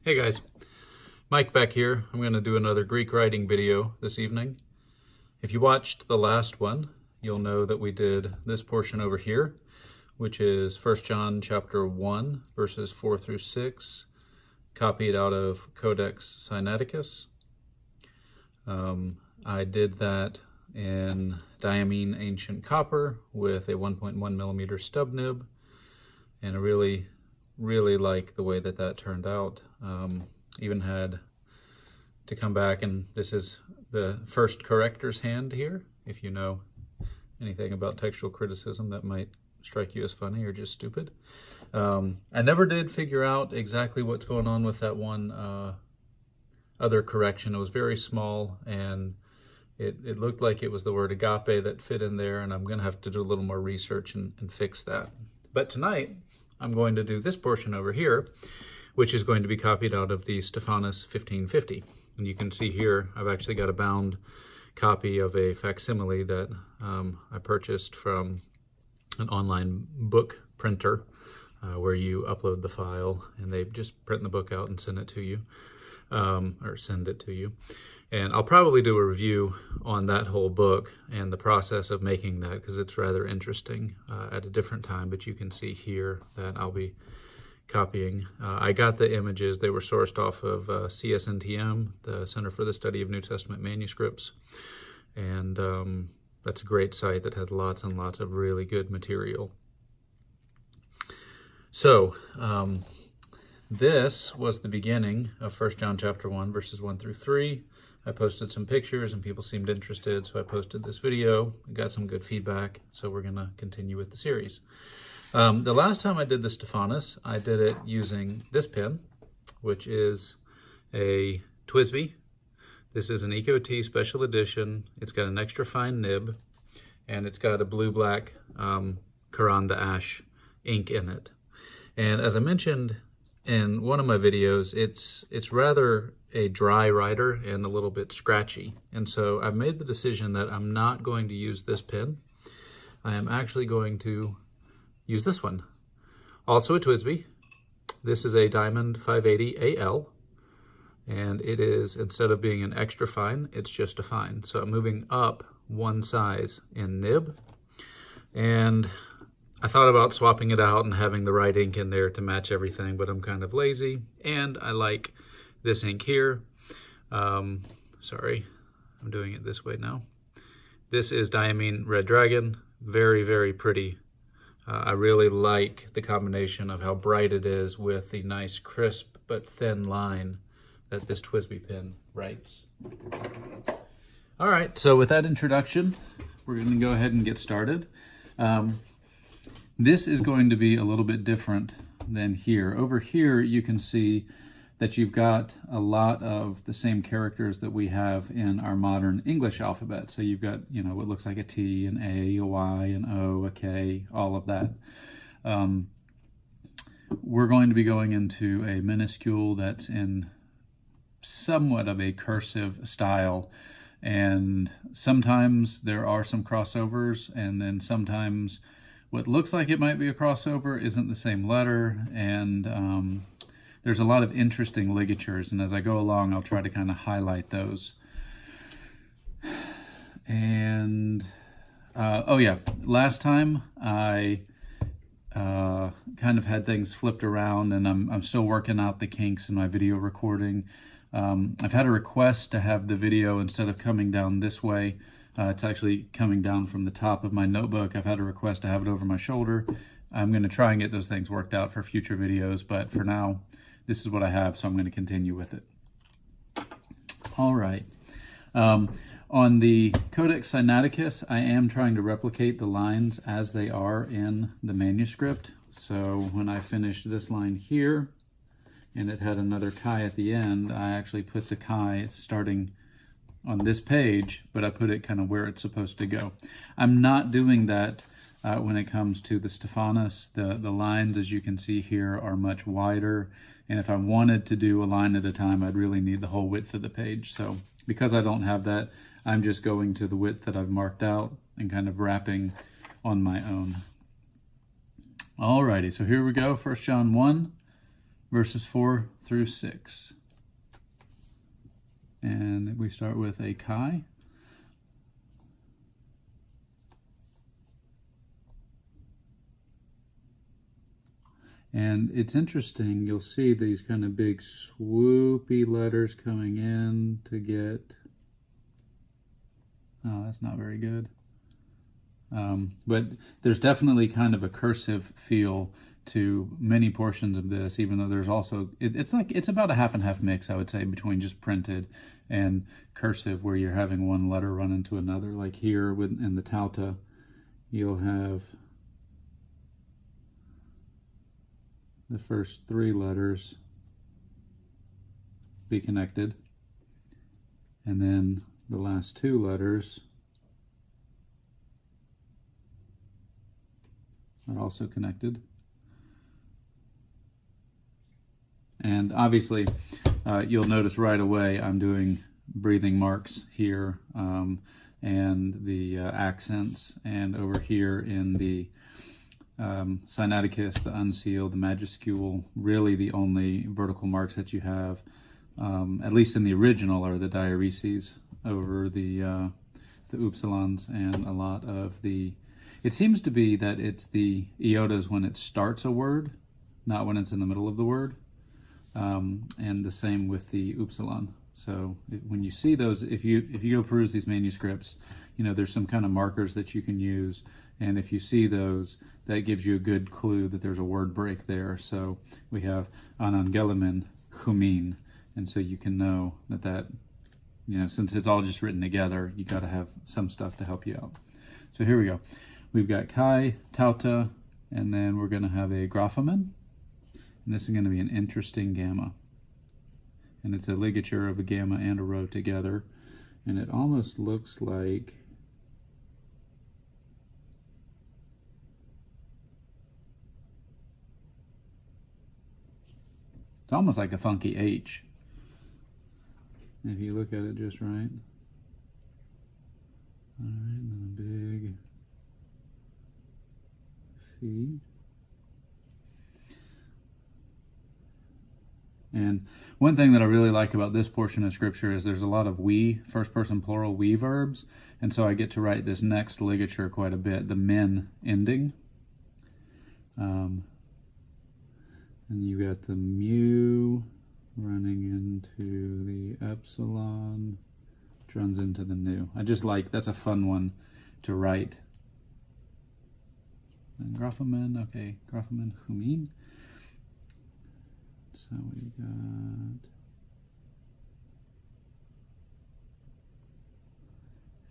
Hey guys, Mike back here. I'm going to do another Greek writing video this evening. If you watched the last one, you'll know that we did this portion over here, which is 1 John chapter 1, verses 4 through 6, copied out of Codex Sinaiticus. I did that in diamine ancient copper with a 1.1 millimeter stub nib, and I really like the way that turned out. Even had to come back, and this is the first corrector's hand here. If you know anything about textual criticism, that might strike you as funny or just stupid. I never did figure out exactly what's going on with that one other correction. It was very small, and it looked like it was the word agape that fit in there, and I'm going to have to do a little more research and fix that. But tonight, I'm going to do this portion over here, which is going to be copied out of the Stephanus 1550. And you can see here, I've actually got a bound copy of a facsimile that I purchased from an online book printer where you upload the file and they just print the book out and send it to you, or send it to you. And I'll probably do a review on that whole book and the process of making that, because it's rather interesting at a different time. But you can see here that I'll be copying. I got the images. They were sourced off of CSNTM, the Center for the Study of New Testament Manuscripts. And that's a great site that has lots and lots of really good material. So this was the beginning of 1 John chapter 1, verses 1 through 3. I posted some pictures and people seemed interested, so I posted this video. I got some good feedback, so we're going to continue with the series. The last time I did the Stephanus, I did it using this pen, which is a TWSBI. This is an Eco T special edition. It's got an extra fine nib, and it's got a blue-black Caranda Ash ink in it. And as I mentioned in one of my videos, it's rather a dry writer and a little bit scratchy. And so I've made the decision that I'm not going to use this pen. I am actually going to use this one. Also a TWSBI. This is a Diamond 580 AL. And it is, instead of being an extra fine, it's just a fine. So I'm moving up one size in nib. And I thought about swapping it out and having the right ink in there to match everything, but I'm kind of lazy. And I like this ink here. Sorry, I'm doing it this way now. This is Diamine Red Dragon. Very, very pretty. I really like the combination of how bright it is with the nice crisp but thin line that this TWSBI pen writes. All right, so with that introduction, we're going to go ahead and get started. This is going to be a little bit different than here. Over here, you can see that you've got a lot of the same characters that we have in our modern English alphabet. So you've got, you know, what looks like a T, an A, a Y, an O, a K, all of that. We're going to be going into a minuscule that's in somewhat of a cursive style. And sometimes there are some crossovers, and then sometimes what looks like it might be a crossover isn't the same letter, and there's a lot of interesting ligatures, and as I go along, I'll try to kind of highlight those. And, oh yeah, last time I kind of had things flipped around, and I'm still working out the kinks in my video recording. I've had a request to have the video, instead of coming down this way, it's actually coming down from the top of my notebook. I've had a request to have it over my shoulder. I'm going to try and get those things worked out for future videos, but for now, this is what I have, so I'm going to continue with it. All right. On the Codex Sinaiticus, I am trying to replicate the lines as they are in the manuscript. So when I finished this line here, and it had another chi at the end, I actually put the chi starting on this page, but I put it kind of where it's supposed to go. I'm not doing that when it comes to the Stephanus. The lines, as you can see here, are much wider, and if I wanted to do a line at a time, I'd really need the whole width of the page. So because I don't have that, I'm just going to the width that I've marked out and kind of wrapping on my own. Alrighty, so here we go, 1 John 1, verses 4 through 6. And we start with a chi. And it's interesting, you'll see these kind of big swoopy letters coming in to get, oh, that's not very good. But there's definitely kind of a cursive feel to many portions of this, even though there's also, it's about a half and half mix, I would say, between just printed and cursive, where you're having one letter run into another. Like here in the tauta, you'll have the first 3 letters be connected, and then the last 2 letters are also connected. And obviously, you'll notice right away I'm doing breathing marks here, and the accents, and over here in the Sinaiticus, the unsealed, the majuscule, really the only vertical marks that you have, at least in the original, are the diaereses over the upsilons, and a lot of the, it seems to be that it's the iotas when it starts a word, not when it's in the middle of the word, and the same with the upsilon. So when you see those, if you go peruse these manuscripts, you know, there's some kind of markers that you can use, and if you see those, that gives you a good clue that there's a word break there. So we have anangelimin humin, and so you can know that, you know, since it's all just written together, you got to have some stuff to help you out. So here we go. We've got chi, tauta, and then we're going to have a graphamen, and this is going to be an interesting gamma. And it's a ligature of a gamma and a rho together, and it almost looks like, it's almost like a funky H, if you look at it just right. All right, and then a big phi. And one thing that I really like about this portion of scripture is there's a lot of we, first person plural we verbs, and so I get to write this next ligature quite a bit, the men ending. And you got the mu running into the epsilon, which runs into the nu. I just like, that's a fun one to write. And graphamen, okay, graphamen humin. So we got,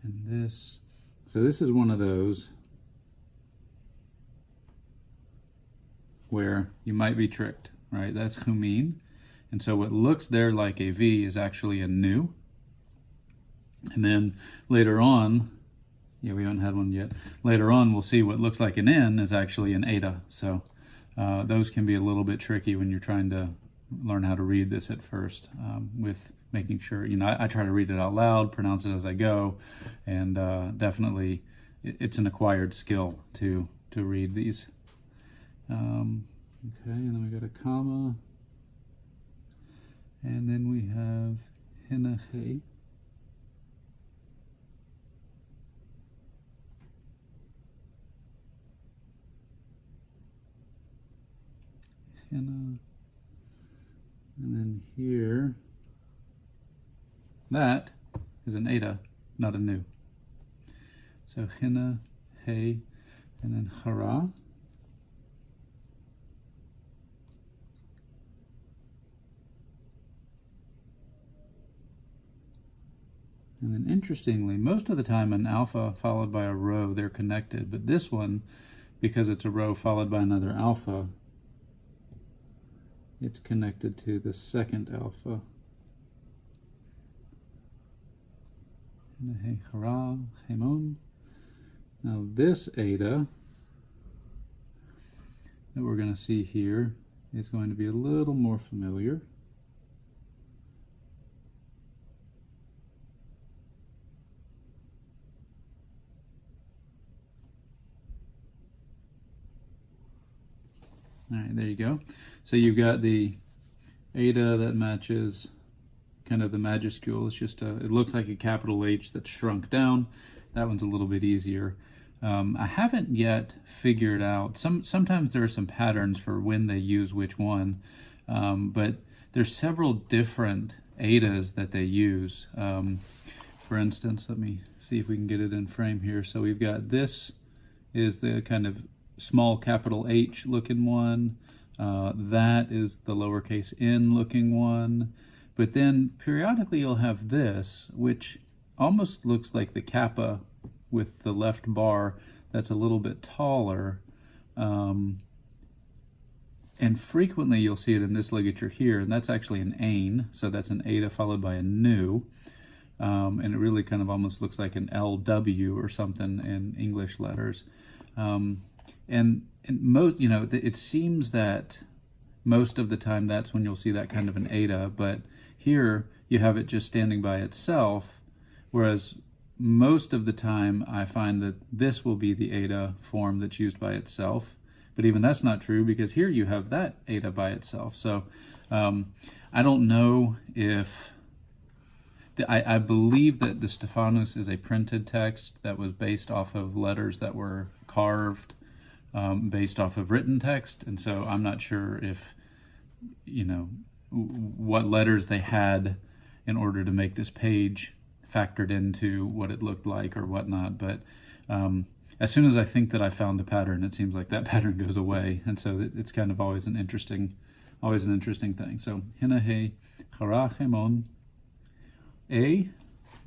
and this, so this is one of those where you might be tricked, right? That's humin, and so what looks there like a V is actually a nu. And then later on, yeah, we haven't had one yet. Later on, we'll see what looks like an N is actually an eta. So those can be a little bit tricky when you're trying to learn how to read this at first, with making sure, you know, I try to read it out loud, pronounce it as I go, and definitely it's an acquired skill to read these. Okay, and then we got a comma, and then we have hinahe. Hina. And then here, that is an eta, not a nu. So hina, hey, and then hara. And then interestingly, most of the time an alpha followed by a rho, they're connected. But this one, because it's a rho followed by another alpha, it's connected to the second alpha. Now this eta that we're going to see here is going to be a little more familiar. All right, there you go. So you've got the eta that matches kind of the majuscule. It's just it looks like a capital H that's shrunk down. That one's a little bit easier. I haven't yet figured out, sometimes there are some patterns for when they use which one, but there's several different etas that they use. For instance, let me see if we can get it in frame here. So we've got this is the kind of small capital H looking one. That is the lowercase n looking one. But then periodically you'll have this, which almost looks like the kappa with the left bar that's a little bit taller. And frequently you'll see it in this ligature here, and that's actually an ain, so that's an eta followed by a nu. And it really kind of almost looks like an LW or something in English letters. And most, you know, it seems that most of the time that's when you'll see that kind of an eta, but here you have it just standing by itself, whereas most of the time I find that this will be the eta form that's used by itself. But even that's not true, because here you have that eta by itself. So I don't know if... I believe that the Stephanus is a printed text that was based off of letters that were carved based off of written text. And so I'm not sure if, you know, what letters they had in order to make this page factored into what it looked like or whatnot. But as soon as I think that I found a pattern, it seems like that pattern goes away. And so it's kind of always an interesting thing. So, hina he charachemon A.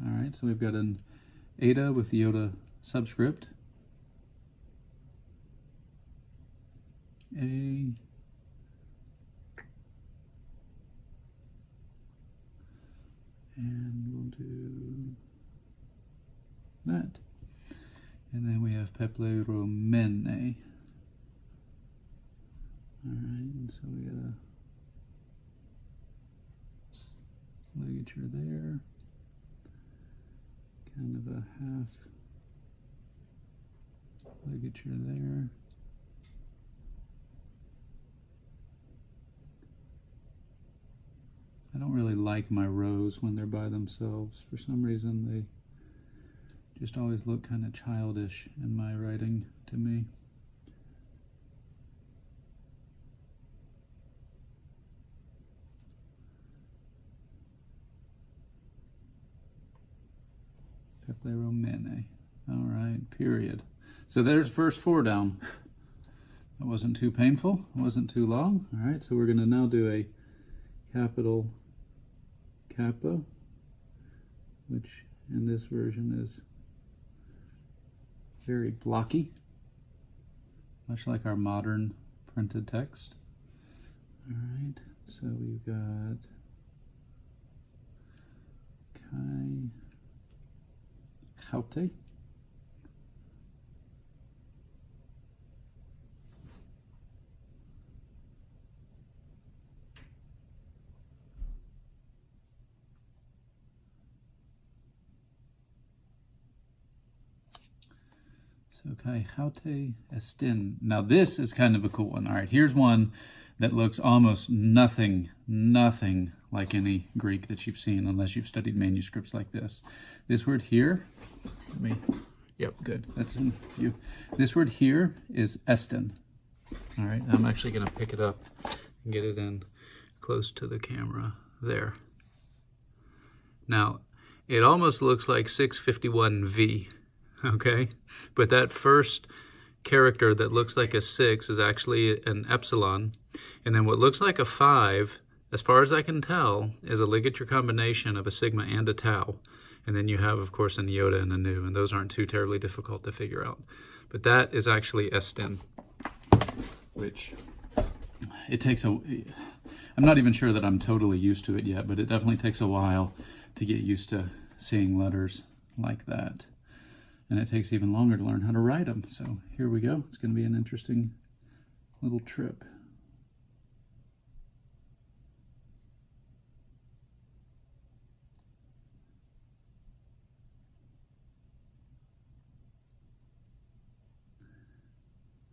All right, so we've got an eta with the iota subscript. A. And we'll do that. And then we have pepleromene. All right, so we got a ligature there. Kind of a half ligature there. I don't really like my rows when they're by themselves. For some reason, they just always look kind of childish in my writing to me. Pepleromene. All right, period. So there's verse 4 down. That wasn't too painful. It wasn't too long. All right, so we're going to now do a capital kappa, which in this version is very blocky, much like our modern printed text. All right, so we've got kai chaute. So kai chaute estin. Now this is kind of a cool one. All right, here's one that looks almost nothing like any Greek that you've seen unless you've studied manuscripts like this. This word here, yep, good, that's in view. This word here is estin. All right, I'm actually gonna pick it up and get it in close to the camera there. Now, it almost looks like 651V, okay? But that first character that looks like a 6 is actually an epsilon. And then what looks like a 5, as far as I can tell, is a ligature combination of a sigma and a tau. And then you have, of course, an iota and a nu, and those aren't too terribly difficult to figure out. But that is actually estin, which it takes I'm not even sure that I'm totally used to it yet, but it definitely takes a while to get used to seeing letters like that. And it takes even longer to learn how to write them. So here we go. It's going to be an interesting little trip.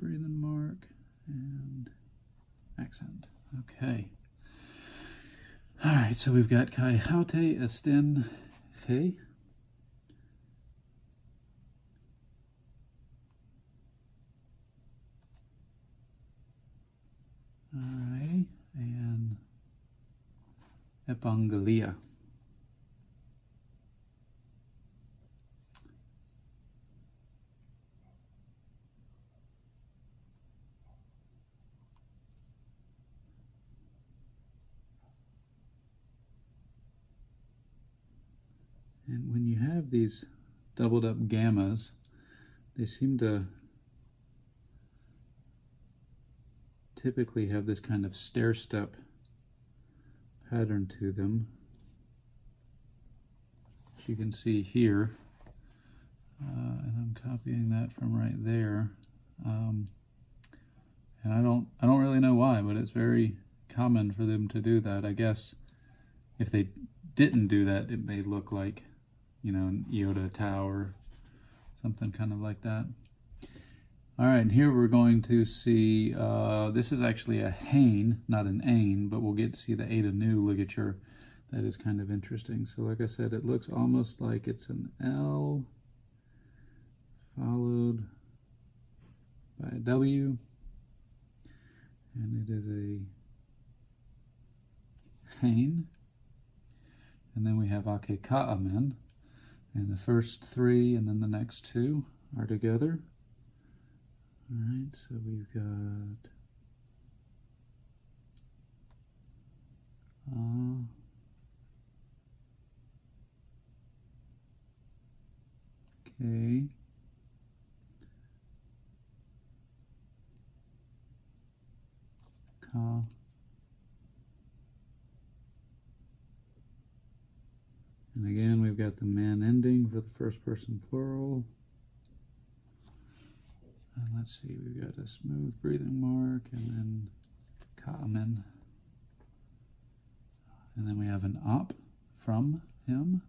Breathing mark and accent. Okay. All right, so we've got kai haute esten he. All right, and epangelia. And when you have these doubled up gammas, they seem to typically have this kind of stair-step pattern to them, as you can see here. And I'm copying that from right there. And I don't really know why, but it's very common for them to do that. I guess if they didn't do that, it may look like, you know, an iota tau or something kind of like that. All right, and here we're going to see, this is actually a hain, not an ain, but we'll get to see the eta nu ligature. That is kind of interesting. So like I said, it looks almost like it's an L followed by a W, and it is a hain. And then we have ake ka'amen, and the first three and then the next two are together. All right, so we've got okay, ka, and again we've got the man ending for the first person plural. And let's see, we've got a smooth breathing mark, and then ka'amen. And then we have an op from him.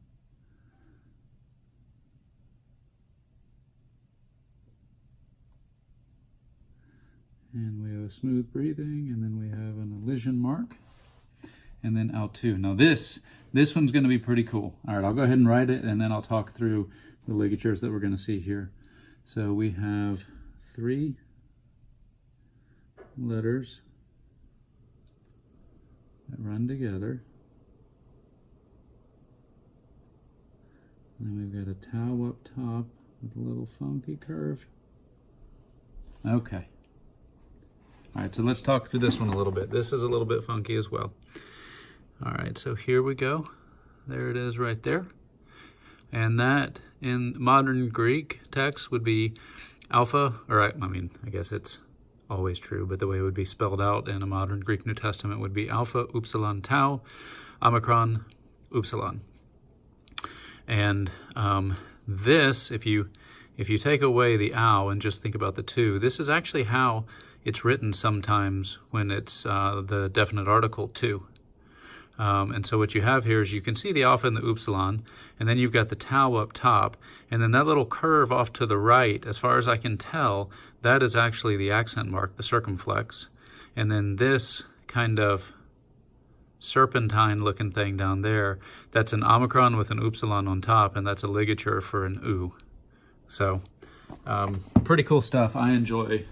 And we have a smooth breathing, and then we have an elision mark, and then autu. Now this one's going to be pretty cool. All right, I'll go ahead and write it, and then I'll talk through the ligatures that we're going to see here. So we have 3 letters that run together. And then we've got a tau up top with a little funky curve. Okay. All right, so let's talk through this one a little bit. This is a little bit funky as well. All right, so here we go. There it is right there. And that in modern Greek text would be alpha, or I mean, I guess it's always true, but the way it would be spelled out in a modern Greek New Testament would be alpha, upsilon, tau, omicron, upsilon. And this, if you take away the ow and just think about the two, this is actually how it's written sometimes when it's the definite article to. And so what you have here is you can see the alpha and the upsilon, and then you've got the tau up top, and then that little curve off to the right, as far as I can tell, that is actually the accent mark, the circumflex. And then this kind of serpentine looking thing down there, that's an omicron with an upsilon on top, and that's a ligature for an u. So pretty cool stuff. I enjoy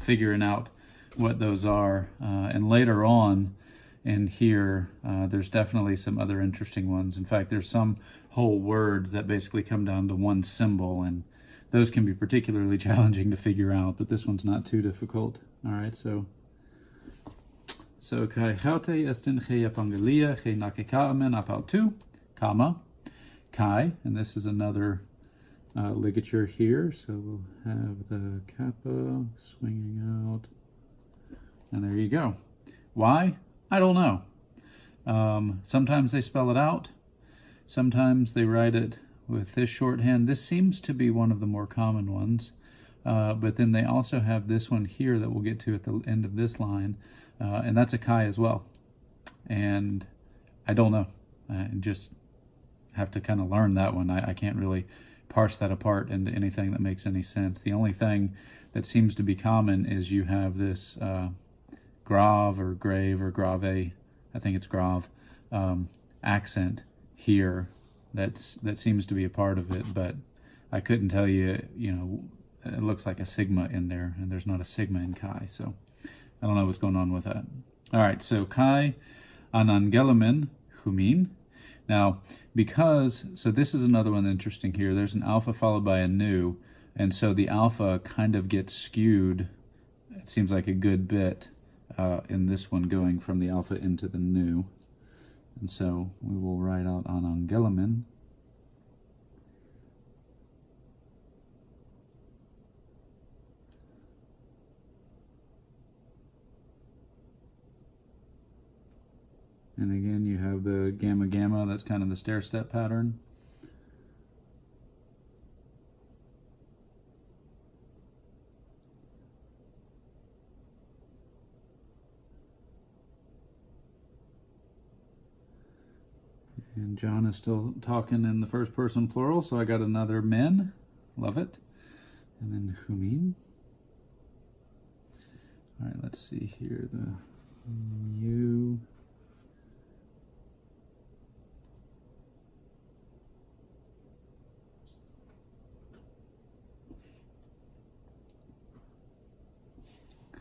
figuring out what those are, and later on in here there's definitely some other interesting ones. In fact, there's some whole words that basically come down to one symbol, and those can be particularly challenging to figure out, but this one's not too difficult. All right, so kai haute estin he epangelia he nake ka'amen apautu, comma, kai, and this is another ligature here, so we'll have the kappa swinging out, and there you go. Why? I don't know. Sometimes they spell it out, sometimes they write it with this shorthand. This seems to be one of the more common ones, but then they also have this one here that we'll get to at the end of this line, and that's a chi as well. And I don't know. I just have to kind of learn that one. I can't really parse that apart into anything that makes any sense. The only thing that seems to be common is you have this grave or grave or grave, I think it's grave, accent here that seems to be a part of it, but I couldn't tell you, it looks like a sigma in there, and there's not a sigma in chi, so I don't know what's going on with that. All right, so chi anangelamin humin. Now, so this is another one interesting here. There's an alpha followed by a nu, and so the alpha kind of gets skewed, it seems like a good bit, in this one going from the alpha into the nu. And so we will write out anangelamin. And again, you have the gamma gamma, that's kind of the stair-step pattern. And John is still talking in the first person plural, so I got another men. Love it. And then humin. All right, let's see here. The mu.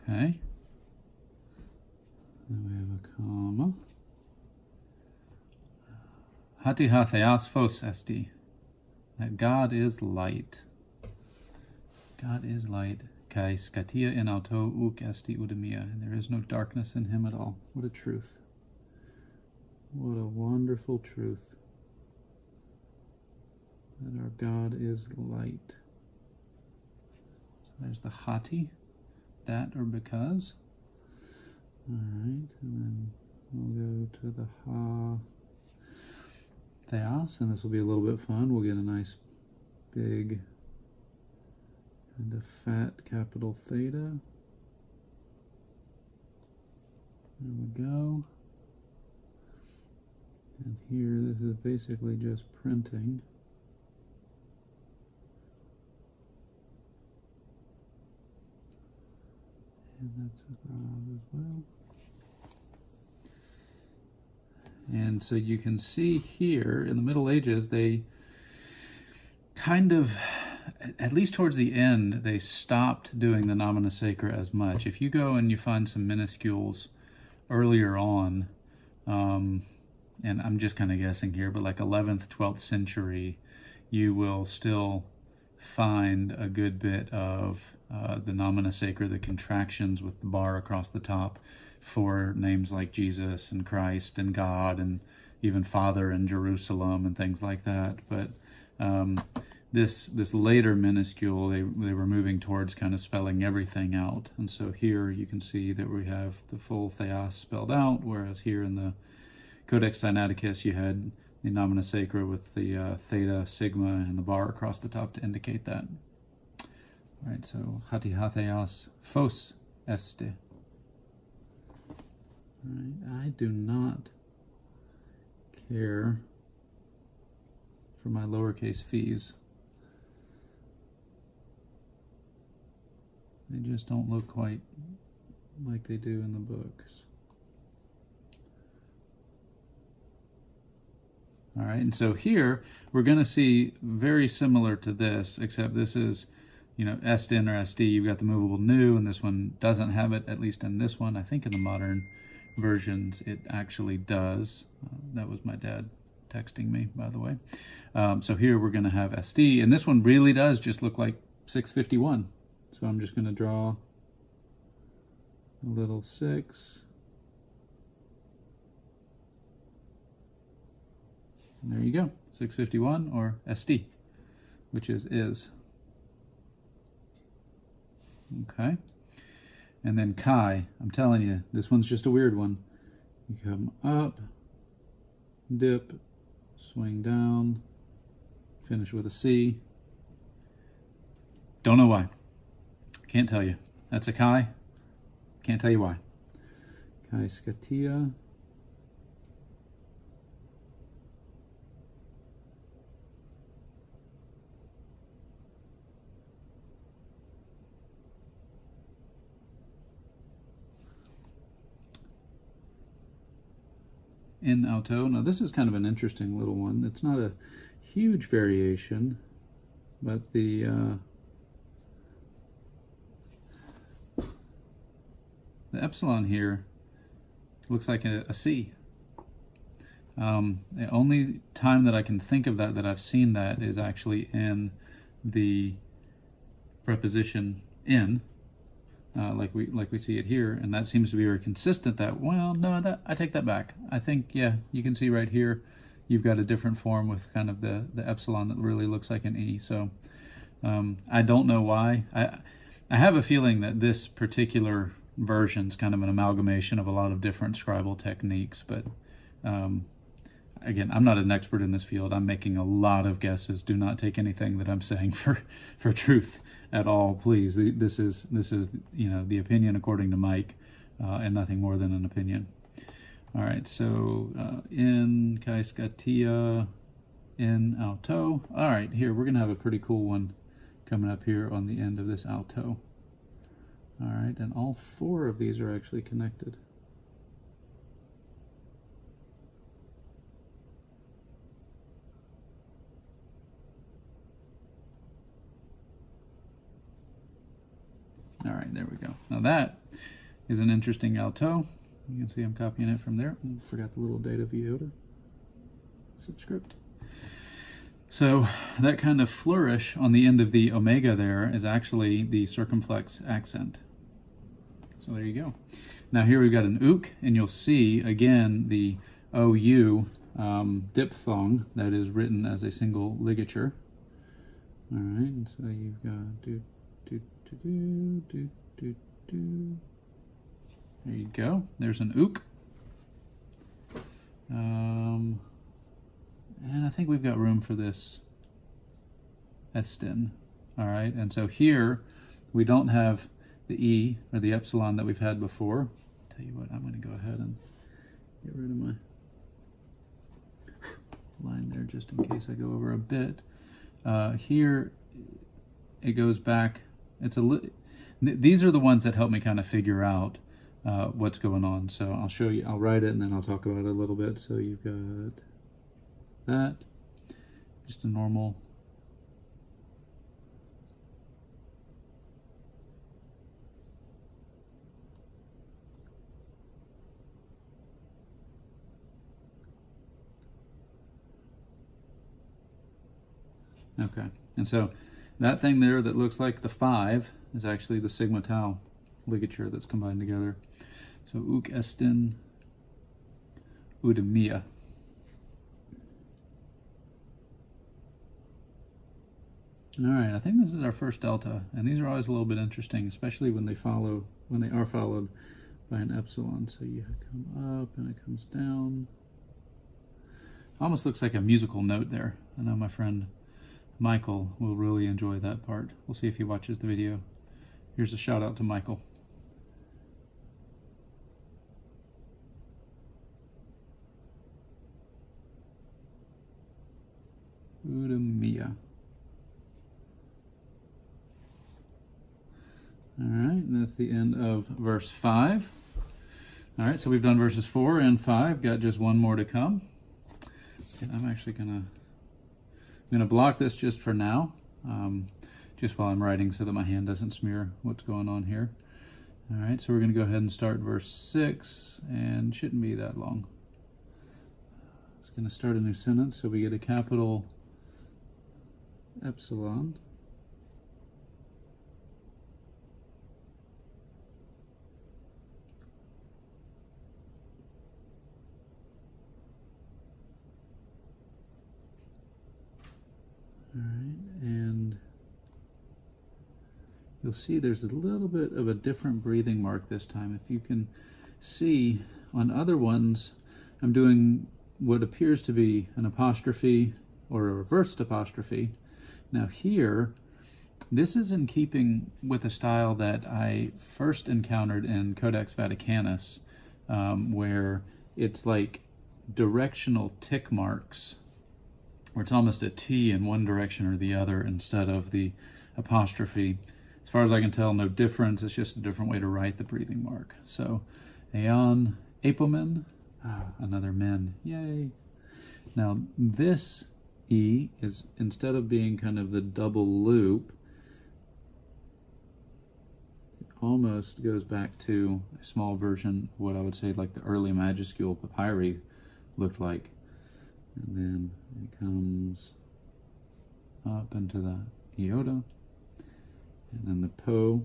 Okay. Then we have a comma. Hati ha theos phos esti. That God is light. God is light. Kai skatia in auto uk esti udemia. And there is no darkness in him at all. What a truth. What a wonderful truth. That our God is light. So there's the hati. That or because. Alright, and then we'll go to the ha theos, and this will be a little bit fun. We'll get a nice big kind of fat capital theta. There we go. And here this is basically just printing. And that's a graph as well. And so you can see here in the Middle Ages, they kind of, at least towards the end, they stopped doing the nomina sacra as much. If you go and you find some minuscules earlier on, and I'm just kind of guessing here, but like 11th, 12th century, you will still find a good bit of the nomina sacra, the contractions with the bar across the top for names like Jesus and Christ and God and even Father and Jerusalem and things like that. But this later minuscule, they were moving towards kind of spelling everything out. And so here you can see that we have the full theos spelled out, whereas here in the Codex Sinaiticus you had the nomina sacra with the theta, sigma, and the bar across the top to indicate that. All right, so hati ha theos phos este. All right, I do not care for my lowercase p's. They just don't look quite like they do in the books. All right, and so here we're going to see very similar to this, except this is, SDN or SD, you've got the movable nu, and this one doesn't have it, at least in this one. I think in the modern versions it actually does. That was my dad texting me, by the way. So here we're going to have SD, and this one really does just look like 651. So I'm just going to draw a little 6. And there you go, 651 or SD, which is. Okay. And then chi, I'm telling you, this one's just a weird one. You come up, dip, swing down, finish with a C. Don't know why. Can't tell you. That's a chi. Can't tell you why. Chi scatia. in alto. Now this is kind of an interesting little one. It's not a huge variation, but the epsilon here looks like a C. The only time that I can think of that I've seen that is actually in the preposition in, like we see it here, and that seems to be very consistent. That, well, no, I take that back. I think, yeah, you can see right here you've got a different form with kind of the epsilon that really looks like an E. So I don't know why. I have a feeling that this particular version is kind of an amalgamation of a lot of different scribal techniques, but again, I'm not an expert in this field. I'm making a lot of guesses. Do not take anything that I'm saying for truth at all, please. This is the opinion according to Mike, and nothing more than an opinion. All right, so in kai scatia in alto. All right, here we're gonna have a pretty cool one coming up here on the end of this alto. All right, and all four of these are actually connected. All right, there we go. Now that is an interesting alto. You can see I'm copying it from there. Forgot the little data iota subscript. So that kind of flourish on the end of the omega there is actually the circumflex accent. So there you go. Now here we've got an ook, and you'll see again the OU diphthong that is written as a single ligature. All right, so you've got do. There you go. There's an ook. And I think we've got room for this estin. All right, and so here we don't have the E or the epsilon that we've had before. I'll tell you what, I'm going to go ahead and get rid of my line there just in case I go over a bit. Here it goes back. These are the ones that help me kind of figure out what's going on. So I'll show you, I'll write it and then I'll talk about it a little bit. So you've got that, just a normal okay, and so that thing there that looks like the 5 is actually the sigma tau ligature that's combined together. So ook estin udemia. All right, I think this is our first delta, and these are always a little bit interesting, especially when they are followed by an epsilon. So you come up and it comes down. Almost looks like a musical note there. I know my friend Michael will really enjoy that part. We'll see if he watches the video. Here's a shout out to Michael. Udemia. All right, and that's the end of verse 5. All right, so we've done verses 4 and 5. Got just one more to come. And I'm actually gonna block this just for now, just while I'm writing so that my hand doesn't smear what's going on here. All right, so we're gonna go ahead and start verse 6, and shouldn't be that long. It's gonna start a new sentence, so we get a capital epsilon. All right, and you'll see there's a little bit of a different breathing mark this time. If you can see, on other ones, I'm doing what appears to be an apostrophe or a reversed apostrophe. Now here, this is in keeping with a style that I first encountered in Codex Vaticanus, where it's like directional tick marks, where it's almost a T in one direction or the other instead of the apostrophe. As far as I can tell, no difference. It's just a different way to write the breathing mark. So, aeon apomen Another men. Yay. Now this E is, instead of being kind of the double loop, it almost goes back to a small version of what I would say like the early majuscule papyri looked like. And then it comes up into the iota, and then the po,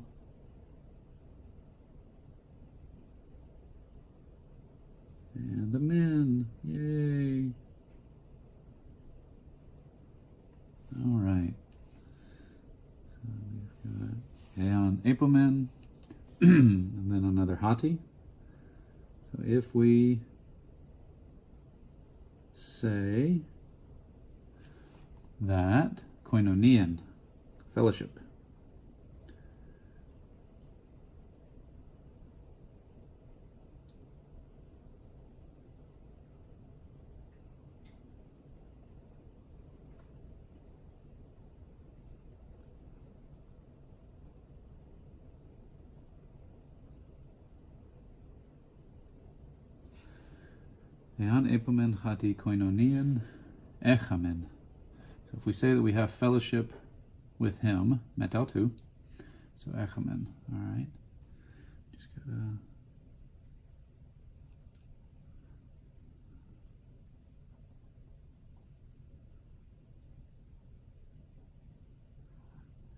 and the men. Yay! All right. So we've got Aeon Apomen, and then another Hati. So if we say that koinonian, fellowship, Ean epomen hati koinonian echamen. So if we say that we have fellowship with him, metautu, so echamen, all right. Just gotta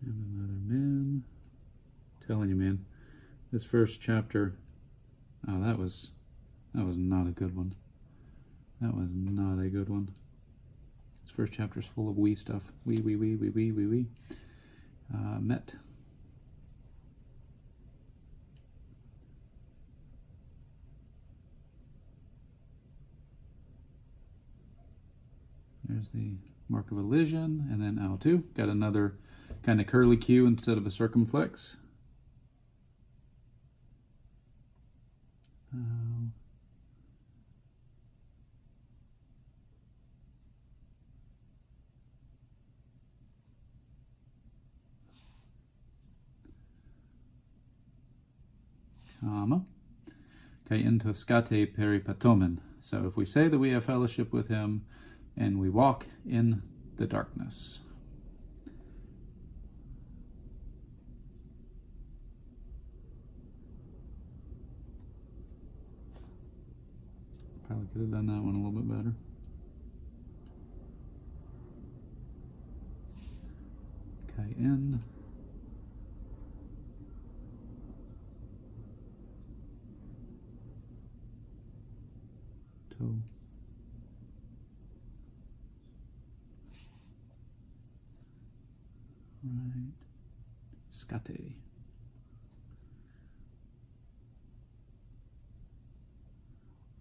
and another man. Telling you, man, this first chapter, oh, that was not a good one. That was not a good one. This first chapter is full of wee stuff. Wee. Met. There's the mark of elision, and then L2. Got another kind of curly Q instead of a circumflex. Comma. Okay, into skate peripatomen. So if we say that we have fellowship with him and we walk in the darkness. Probably could have done that one a little bit better. Okay, in. To. Right. Skate.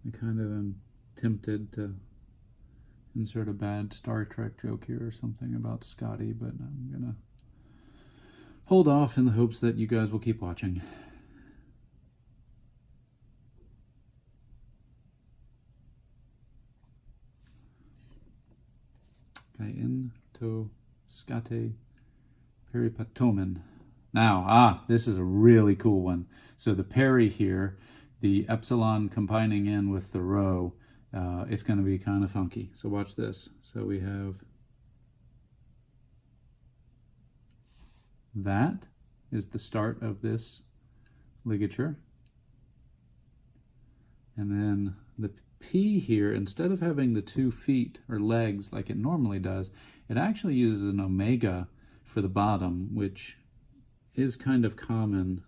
I kind of am tempted to insert a bad Star Trek joke here or something about Scotty, but I'm gonna hold off in the hopes that you guys will keep watching. Okay, into skate peripatomen. Now, this is a really cool one. So the peri here, the epsilon combining in with the rho, it's going to be kind of funky. So watch this. So we have that is the start of this ligature. And then the P here, instead of having the 2 feet or legs like it normally does, it actually uses an omega for the bottom, which is kind of common.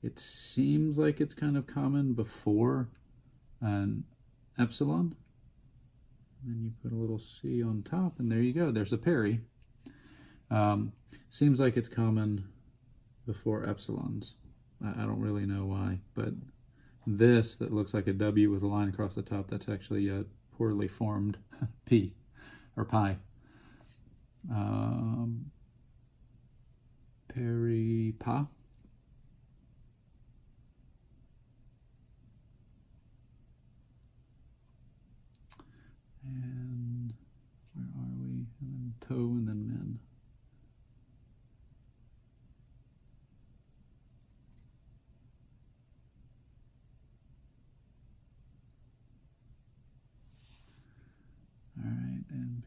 It seems like it's kind of common before an epsilon. And then you put a little C on top, and there you go. There's a peri. Seems like it's common before epsilons. I don't really know why, but this that looks like a W with a line across the top, that's actually a poorly formed P or pi. Peri-pa. And where are we? And then toe and then men.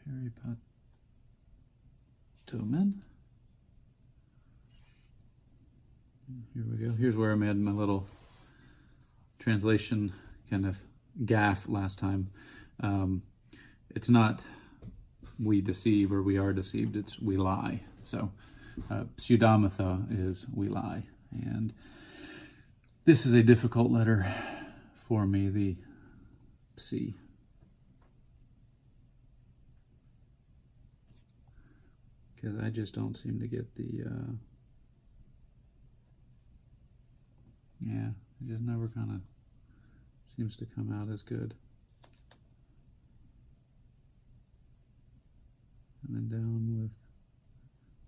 Peripatomen. Here we go. Here's where I made my little translation kind of gaffe last time. It's not we deceive or we are deceived, it's we lie. So pseudamatha is we lie. And this is a difficult letter for me, the psi. Because I just don't seem to get the, yeah, it just never kind of seems to come out as good. And then down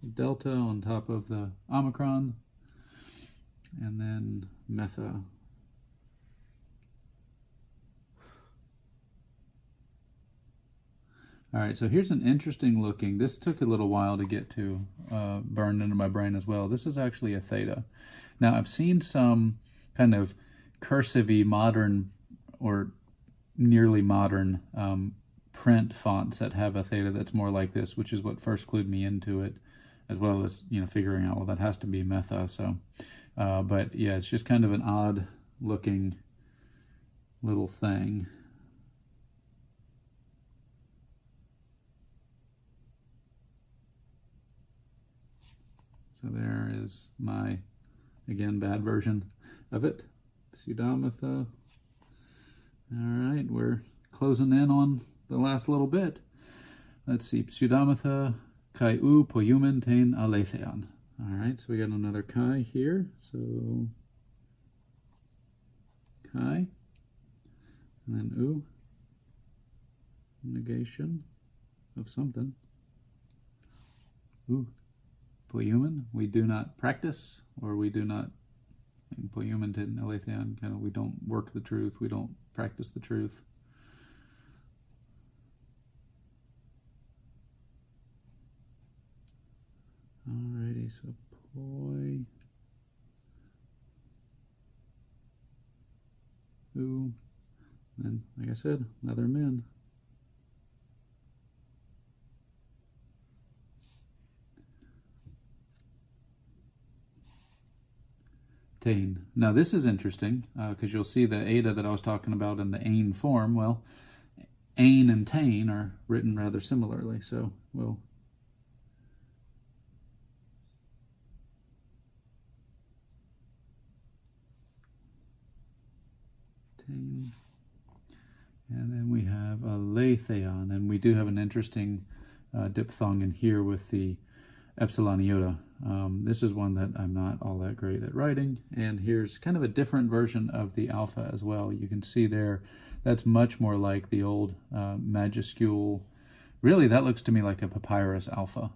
with delta on top of the omicron, and then metha. All right, so here's an interesting looking, this took a little while to get to, burned into my brain as well. This is actually a theta. Now I've seen some kind of cursive-y modern or nearly modern print fonts that have a theta that's more like this, which is what first clued me into it, as well as, you know, figuring out, well, that has to be metha. So, but yeah, it's just kind of an odd looking little thing. So there is my, again, bad version of it. Pseudamatha. All right, we're closing in on the last little bit. Let's see. Pseudamatha kai u poiumen tein aletheon. All right, so we got another kai here. So kai, and then u, negation of something. U. Poiumen, we do not practice, or we do not, poiumen tein aletheon, kind of, we don't work the truth, we don't practice the truth. Alrighty, so poi, u, and like I said, another min. Tein. Now this is interesting because you'll see the eta that I was talking about in the ain form. Well, ain and tein are written rather similarly, so we'll tein. And then we have a aletheon, and we do have an interesting diphthong in here with the epsilon iota. This is one that I'm not all that great at writing, and here's kind of a different version of the alpha as well. You can see there, that's much more like the old majuscule. Really, that looks to me like a papyrus alpha,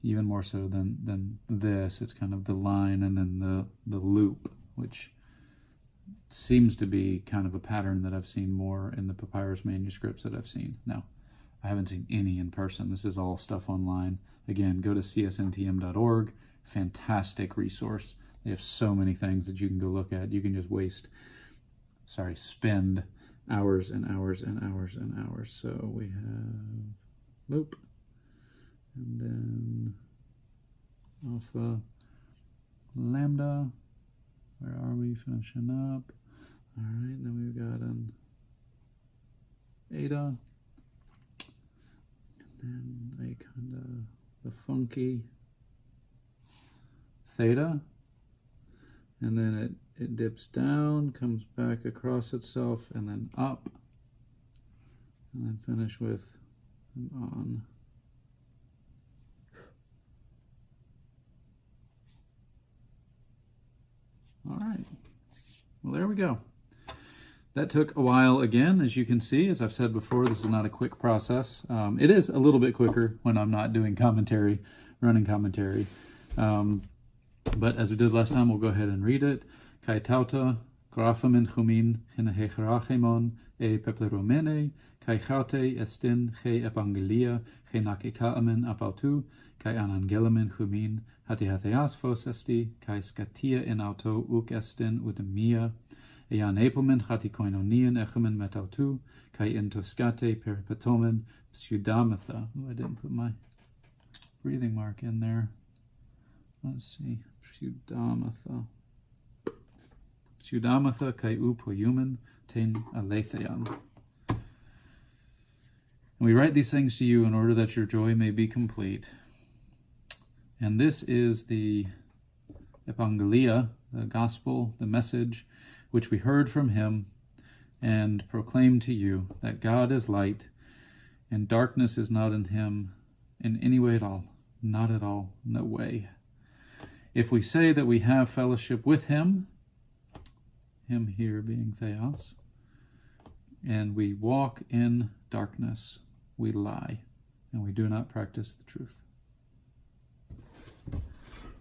even more so than this. It's kind of the line and then the loop, which seems to be kind of a pattern that I've seen more in the papyrus manuscripts that I've seen. Now, I haven't seen any in person. This is all stuff online. Again, go to csntm.org. Fantastic resource. They have so many things that you can go look at. You can just spend hours and hours and hours and hours. So we have loop, and then alpha, lambda. Where are we finishing up? All right, then we've got an eta, and then a kind of the funky theta, and then it dips down, comes back across itself, and then up, and then finish with an on. All right, well, there we go. That took a while again, as you can see. As I've said before, this is not a quick process. It is a little bit quicker when I'm not doing commentary, running commentary. But as we did last time, we'll go ahead and read it. Kai tauta, graphamin chumin, hinahechrachemon, e pepleromene, kai chaute estin, he evangelia, he nakekaamen apautu, kai anangelamin chumin, hati hatheas fos esti, kai skatia in auto uk estin utemia, Ean epomen hatikoinonian echumen metautu, kai intoscate peripatomen pseudamatha. Oh, I didn't put my breathing mark in there. Let's see. Pseudamatha. Pseudamatha kai upoiumen ten alethean. And we write these things to you in order that your joy may be complete. And this is the Evangelia, the gospel, the message, which we heard from him and proclaim to you, that God is light, and darkness is not in him in any way at all. Not at all. No way. If we say that we have fellowship with him here being Theos, and we walk in darkness, we lie, and we do not practice the truth.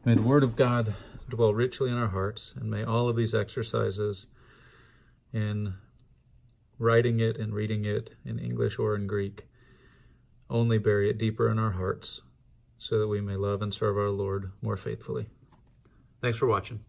May the word of God dwell richly in our hearts, and may all of these exercises in writing it and reading it in English or in Greek only bury it deeper in our hearts, so that we may love and serve our Lord more faithfully. Thanks for watching.